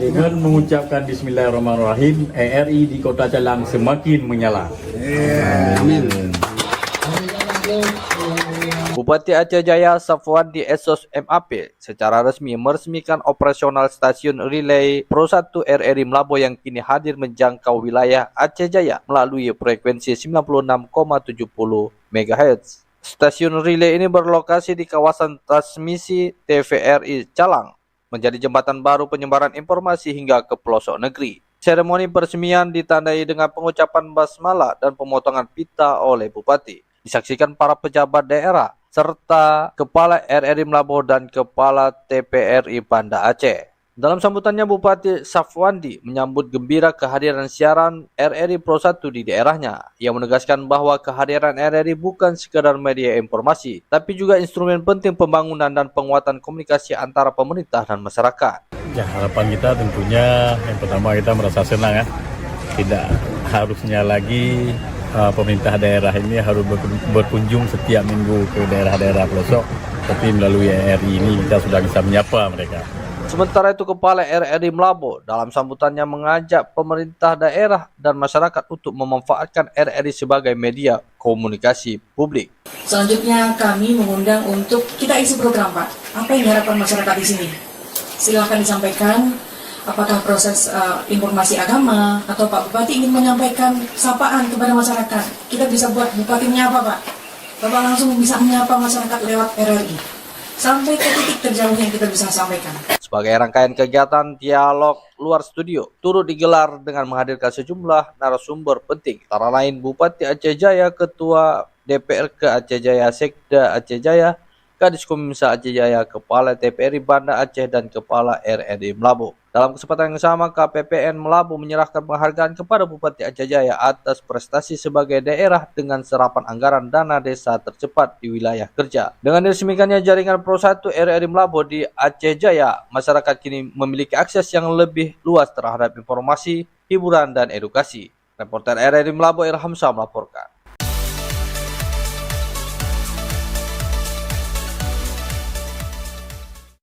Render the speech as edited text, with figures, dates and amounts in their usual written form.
Dengan mengucapkan Bismillahirrahmanirrahim, RRI di Kota Calang semakin menyala. Amin. Bupati Aceh Jaya Safwandi Esos MAP secara resmi meresmikan operasional stasiun relay Pro 1 RRI Mlabo yang kini hadir menjangkau wilayah Aceh Jaya melalui frekuensi 96,70 MHz. Stasiun relay ini berlokasi di kawasan transmisi TVRI Calang, menjadi jembatan baru penyebaran informasi hingga ke pelosok negeri. Seremoni peresmian ditandai dengan pengucapan basmalah dan pemotongan pita oleh Bupati. Disaksikan para pejabat daerah, serta Kepala RRI Mlabo dan Kepala TPRI Banda Aceh. Dalam sambutannya, Bupati Safwandi menyambut gembira kehadiran siaran RRI Pro 1 di daerahnya. Ia menegaskan bahwa kehadiran RRI bukan sekadar media informasi, tapi juga instrumen penting pembangunan dan penguatan komunikasi antara pemerintah dan masyarakat. Ya, harapan kita tentunya yang pertama kita merasa senang ya. Tidak harusnya lagi pemerintah daerah ini harus berkunjung setiap minggu ke daerah-daerah pelosok, tapi melalui RRI ini kita sudah bisa menyapa mereka. Sementara itu, Kepala RRI Mlabo dalam sambutannya mengajak pemerintah daerah dan masyarakat untuk memanfaatkan RRI sebagai media komunikasi publik. Selanjutnya kami mengundang untuk kita isi program, Pak. Apa yang diharapkan masyarakat di sini? Silakan disampaikan. Apakah proses informasi agama atau Pak Bupati ingin menyampaikan sapaan kepada masyarakat? Kita bisa buat Bupati menyapa, Pak. Bapak langsung bisa menyapa masyarakat lewat RRI. Sampai ke titik terjauh yang kita bisa sampaikan. Sebagai rangkaian kegiatan dialog luar studio, turut digelar dengan menghadirkan sejumlah narasumber penting, antara lain Bupati Aceh Jaya, Ketua DPRK Aceh Jaya, Sekda Aceh Jaya, Kadis Kominsa Aceh Jaya, Kepala TPRI Banda Aceh, dan Kepala RRI Mlabo. Dalam kesempatan yang sama, KPPN Mlabo menyerahkan penghargaan kepada Bupati Aceh Jaya atas prestasi sebagai daerah dengan serapan anggaran dana desa tercepat di wilayah kerja. Dengan diresmikannya jaringan Pro 1 RRI Mlabo di Aceh Jaya, masyarakat kini memiliki akses yang lebih luas terhadap informasi, hiburan, dan edukasi. Reporter RRI Mlabo Irhamsa melaporkan.